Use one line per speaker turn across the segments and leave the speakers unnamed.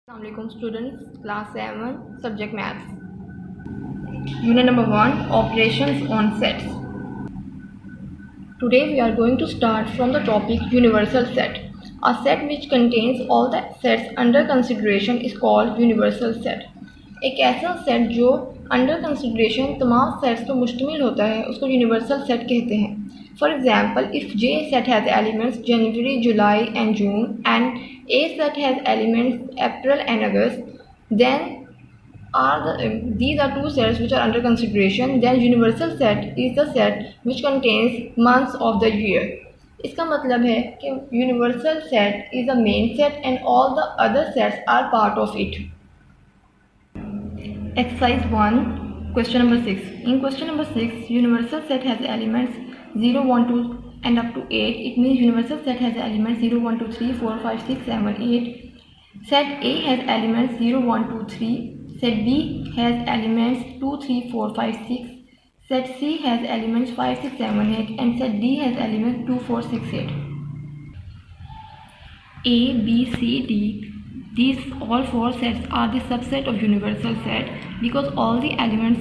Assalamualaikum students, class 7, subject maths. Unit number 1, operations on sets. Today we are going to start from the topic universal set. A set which contains all the sets under consideration is called universal set. एक ऐसा set जो under consideration तमाम sets पर मुश्तमिल होता है उसको universal set कहते हैं. For example, if J set has elements January, July and June and A set has elements April and August, then these are two sets which are under consideration. Then universal set is the set which contains months of the year. इसका मतलब है कि universal set is the main set and all the other sets are part of it. Exercise 1, question number 6. In question number 6, universal set has elements 0, 1, 2 and up to 8. It means universal set has elements 0, 1, 2, 3, 4, 5, 6, 7, 8. Set A has elements 0, 1, 2, 3. Set B has elements 2, 3, 4, 5, 6. Set C has elements 5, 6, 7, 8 and set D has elements 2, 4, 6, 8. A, B, C, D. These all four sets are the subset of universal set because all the elements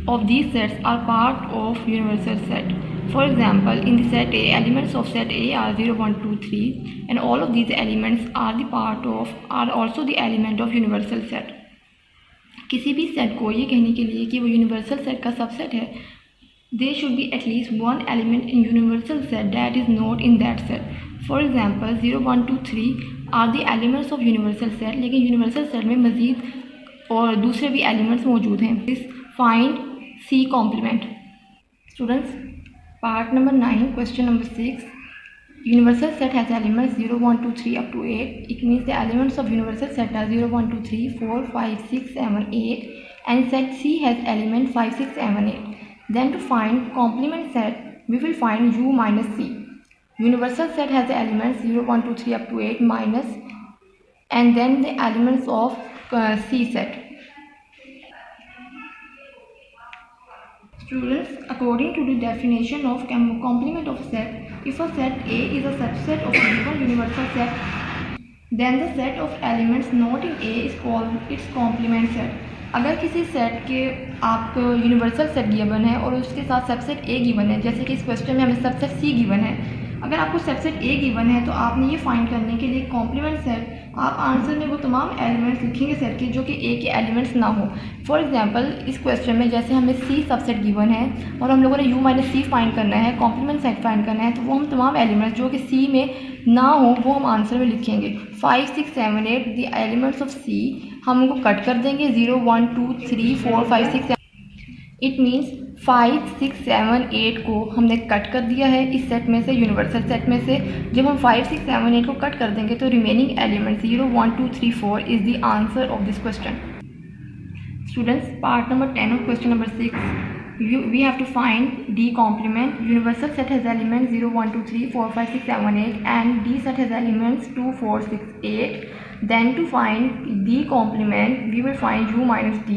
of these sets are part of universal set. For example, in the set A, elements of set A are 0, 1, 2, 3 and all of these elements are also the element of universal set. किसी भी set को ये कहने के लिए कि वो universal set का सबसेट है, there should be at least one element in universal set that is not in that set. For example, 0, 1, 2, 3 are the elements of universal set, लेकिन universal set में मज़ीद और दूसरे भी elements मौजूद हैं. Please find C complement. Students, part number 9, question number 6. Universal set has elements 0, 1, 2, 3 up to 8. It means the elements of universal set are 0, 1, 2, 3, 4, 5, 6, 7, 8 and set C has element 5, 6, 7, 8. Then to find complement set, we will find U minus C. Universal set has the elements 0, 1, 2, 3 up to 8 minus and then the elements of C set. Students, according to the definition of complement of set, if a set A is a subset of a given universal set, then the set of elements not in A is called its complement set. अगर किसी set के आपको universal set given है और उसके साथ subset A given है, जैसे कि इस क्वेश्चन में हमें सबसेट सी गिवन है, अगर आपको सबसेट ए गिवन है तो आपने ये फाइंड करने के लिए कॉम्प्लीमेंट सेट आप आंसर में वो तमाम एलिमेंट्स लिखेंगे सेट के जो कि ए के एलिमेंट्स ना हो. फॉर एग्जांपल इस क्वेश्चन में जैसे हमें सी सबसेट गिवन है और हम लोगों ने यू माइनस सी फाइंड करना है, कॉम्प्लीमेंट सेट फाइंड करना है, तो वो हम तमाम एलिमेंट्स जो कि सी में ना हो वो हम आंसर में लिखेंगे. 5, 6, 7, 8 द एलिमेंट्स ऑफ सी हम उनको कट कर देंगे 0, 1, 2, 3, 4, 5, 6, 7. इट मीन्स 5, 6, 7, 8 को हमने कट कर दिया है इस सेट में से, यूनिवर्सल सेट में से. जब हम 5, 6, 7, 8 को कट कर देंगे तो remaining element 0, 1, 2, 3, 4 is the answer of this question. Students, part number 10 of question number 6. We have to find D complement. Universal set has elements 0, 1, 2, 3, 4, 5, 6, 7, 8 and D set has elements 2, 4, 6, 8. Then to find D complement, we will find U minus D.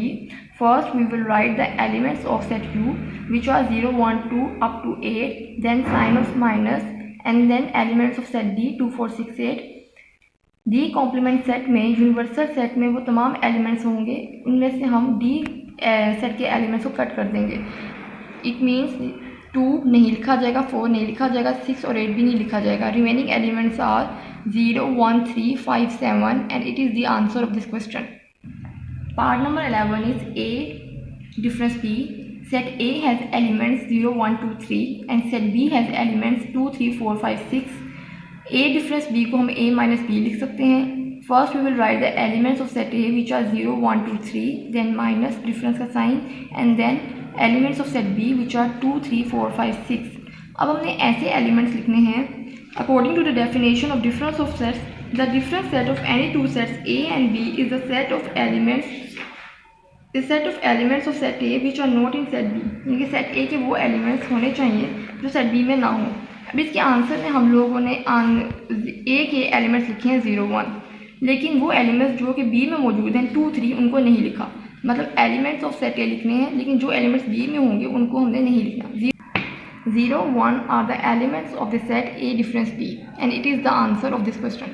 First, we will write the elements of set U, which are 0, 1, 2 up to 8. Then sign of minus and then elements of set D 2, 4, 6, 8. D complement set में universal set में वो तमाम elements होंगे, उनमें से हम D set के elements को कट कर देंगे. इट मीन्स 2 नहीं लिखा जाएगा, 4 नहीं लिखा जाएगा, 6 और 8 भी नहीं लिखा जाएगा. Remaining elements are 0, 1, 3, 5, 7 and it is the answer of this question. Part number 11 is A difference B. Set A has elements 0, 1, 2, 3 and set B has elements 2, 3, 4, 5, 6. A difference B को हम A minus B लिख सकते हैं. First we will write the elements of set A which are 0, 1, 2, 3 then minus difference का sign and then elements of set B which are 2, 3, 4, 5, 6. अब हमने ऐसे elements लिखने हैं. According to the definition of difference of sets, the difference set of any two sets A and B is the set of elements of set A which are not in set B. यानी कि set A के वो elements होने चाहिए जो set B में ना हो. अब इसके आंसर में हम लोगों ने A के एलिमेंट्स लिखे हैं 0, 1, लेकिन वो एलिमेंट्स जो कि B में मौजूद हैं 2, 3 उनको नहीं लिखा. मतलब एलिमेंट्स ऑफ सेट A लिखने हैं लेकिन जो एलिमेंट्स B में होंगे उनको हमने नहीं लिखा. 0, 1 are the elements of the set A difference B and it is the answer of this question.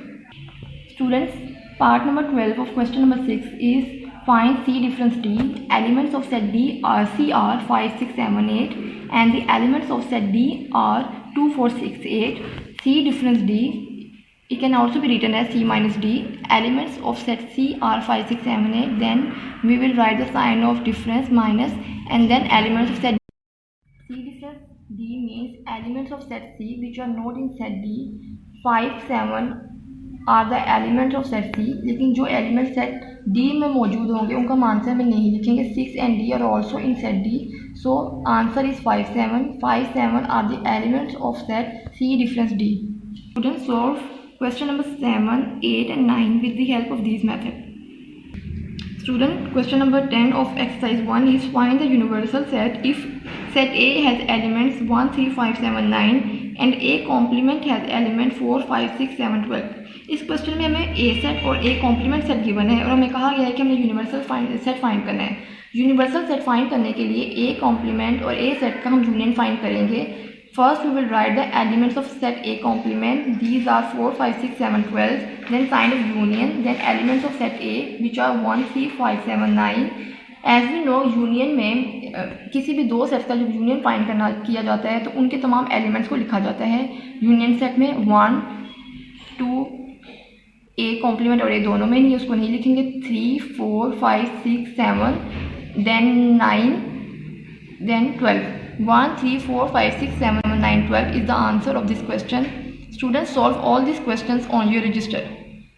Students, Part number 12 of question number 6 is find C difference D. Elements of set D are C are 5, 6, 7, 8 and the elements of set D are 2, 4, 6, 8. C difference D, it can also be written as C minus D. Elements of set C are 5, 6, 7, 8. Then we will write the sign of difference minus and then elements of set D. C difference D means elements of set C which are not in set D. 5, 7 are the element of set C, लेकिन जो element set D में मौजूद होंगे उनका हम answer में नहीं लिखेंगे. 6 and D are also in set D, so answer is 5, 7. 5, 7 are the elements of set C difference D. Student solve question number 7, 8 and 9 with the help of these methods. Student, question number 10 of exercise 1 is find the universal set if set A has elements 1, 3, 5, 7, 9 and A complement has element 4, 5, 6, 7, 12. इस question में हमें ए set और A complement set given है और हमें कहा गया है कि हमें यूनिवर्सल सेट फाइंड करना है. यूनिवर्सल सेट फाइंड करने के लिए ए कॉम्प्लीमेंट और ए सेट का हम यूनियन फाइंड करेंगे. First we will write the elements of set A complement. These are 4, 5, 6, 7, 12. Then sign of union. Then elements of set A which are 1, 3, 5, 7, 9. As we know union में किसी भी दो set का जब union find किया जाता है तो उनके तमाम एलिमेंट्स को लिखा जाता है. यूनियन सेट में 1, 2 ए कॉम्प्लीमेंट और ए दोनों में नहीं, उसको नहीं लिखेंगे. 3, 4, 5, 6, 7, then 9, then 12. 1, 3, 4, 5, 6, 7, 9, 12 is the answer of this question. Students, solve all these questions on your register.